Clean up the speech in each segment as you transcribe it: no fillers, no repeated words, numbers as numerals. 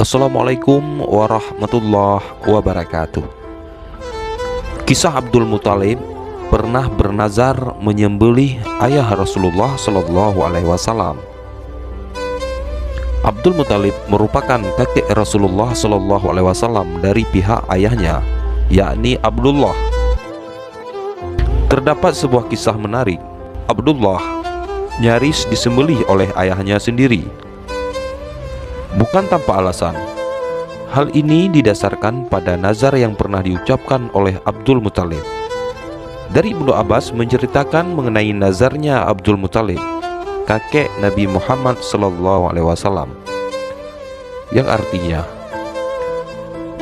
Assalamualaikum warahmatullahi wabarakatuh. Kisah Abdul Muthalib pernah bernazar menyembelih ayah Rasulullah Shallallahu Alaihi Wasallam. Abdul Muthalib merupakan kakek Rasulullah Shallallahu Alaihi Wasallam dari pihak ayahnya, yakni Abdullah. Terdapat sebuah kisah menarik. Abdullah nyaris disembelih oleh ayahnya sendiri, bukan tanpa alasan. Hal ini didasarkan pada nazar yang pernah diucapkan oleh Abdul Muthalib. Dari Ibnu Abbas menceritakan mengenai nazarnya Abdul Muthalib, kakek Nabi Muhammad Sallallahu Alaihi Wasallam, yang artinya,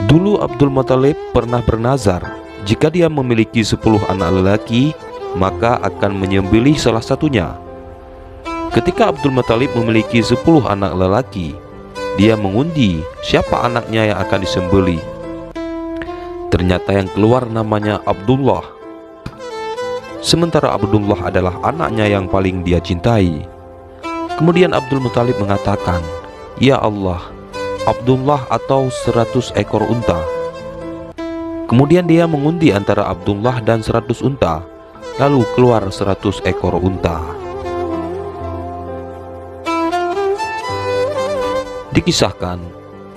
dulu Abdul Muthalib pernah bernazar jika dia memiliki 10 anak lelaki, maka akan menyembelih salah satunya. Ketika Abdul Muthalib memiliki 10 anak lelaki, dia mengundi siapa anaknya yang akan disembelih. Ternyata yang keluar namanya Abdullah. Sementara Abdullah adalah anaknya yang paling dia cintai. Kemudian Abdul Muthalib mengatakan, "Ya Allah, Abdullah atau 100 ekor unta." Kemudian dia mengundi antara Abdullah dan 100 unta. Lalu keluar 100 ekor unta. Dikisahkan,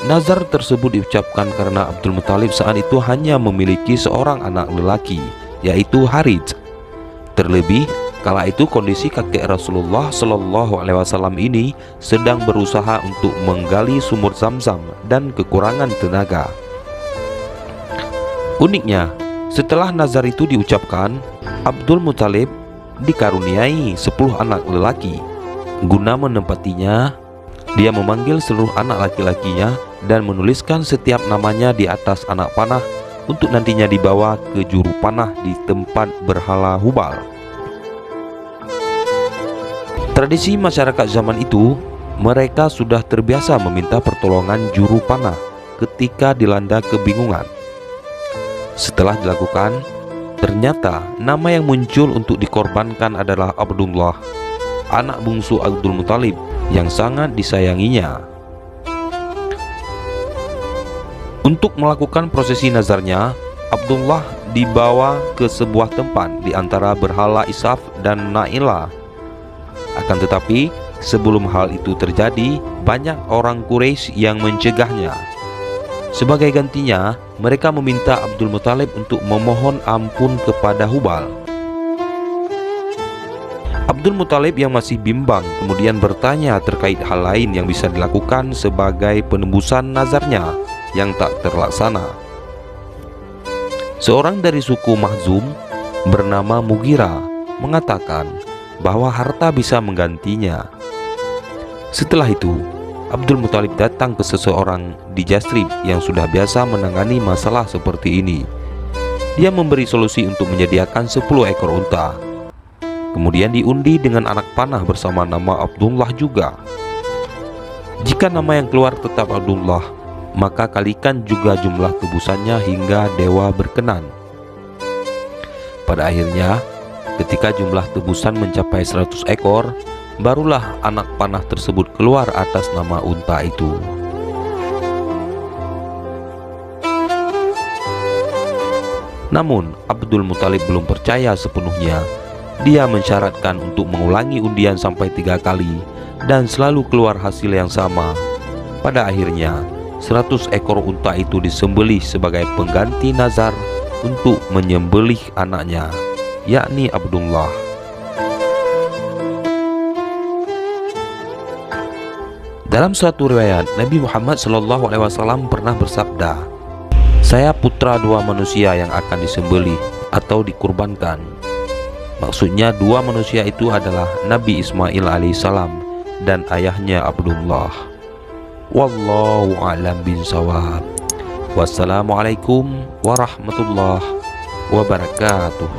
nazar tersebut diucapkan karena Abdul Muthalib saat itu hanya memiliki seorang anak lelaki, yaitu Harits. Terlebih, kala itu kondisi kakek Rasulullah Shallallahu Alaihi Wasallam ini sedang berusaha untuk menggali sumur Zam-Zam dan kekurangan tenaga. Uniknya, setelah nazar itu diucapkan, Abdul Muthalib dikaruniai 10 anak lelaki. Guna menempatinya, dia memanggil seluruh anak laki-lakinya dan menuliskan setiap namanya di atas anak panah untuk nantinya dibawa ke juru panah di tempat berhala Hubal. Tradisi masyarakat zaman itu, mereka sudah terbiasa meminta pertolongan juru panah ketika dilanda kebingungan. Setelah dilakukan, ternyata nama yang muncul untuk dikorbankan adalah Abdullah, anak bungsu Abdul Muthalib yang sangat disayanginya. Untuk melakukan prosesi nazarnya, Abdullah dibawa ke sebuah tempat di antara berhala Isaf dan Na'ilah. Akan tetapi, sebelum hal itu terjadi, banyak orang Quraisy yang mencegahnya. Sebagai gantinya, mereka meminta Abdul Muthalib untuk memohon ampun kepada Hubal. Abdul Muthalib yang masih bimbang kemudian bertanya terkait hal lain yang bisa dilakukan sebagai penembusan nazarnya yang tak terlaksana. Seorang dari suku Mahzum bernama Mughirah mengatakan bahwa harta bisa menggantinya. Setelah itu, Abdul Muthalib datang ke seseorang di Yathrib yang sudah biasa menangani masalah seperti ini. Dia memberi solusi untuk menyediakan 10 ekor unta. Kemudian diundi dengan anak panah bersama nama Abdullah juga. Jika nama yang keluar tetap Abdullah, maka kalikan juga jumlah tebusannya hingga dewa berkenan. Pada akhirnya, ketika jumlah tebusan mencapai 100 ekor, barulah anak panah tersebut keluar atas nama unta itu. Namun, Abdul Muthalib belum percaya sepenuhnya. Dia mensyaratkan untuk mengulangi undian sampai 3 kali dan selalu keluar hasil yang sama. Pada akhirnya, 100 ekor unta itu disembelih sebagai pengganti nazar untuk menyembelih anaknya, yakni Abdullah. Dalam suatu riwayat, Nabi Muhammad SAW pernah bersabda, "Saya putra 2 manusia yang akan disembelih atau dikurbankan." Maksudnya 2 manusia itu adalah Nabi Ismail alaihissalam dan ayahnya Abdullah. Wallahu a'lam bishawab. Wassalamualaikum warahmatullahi wabarakatuh.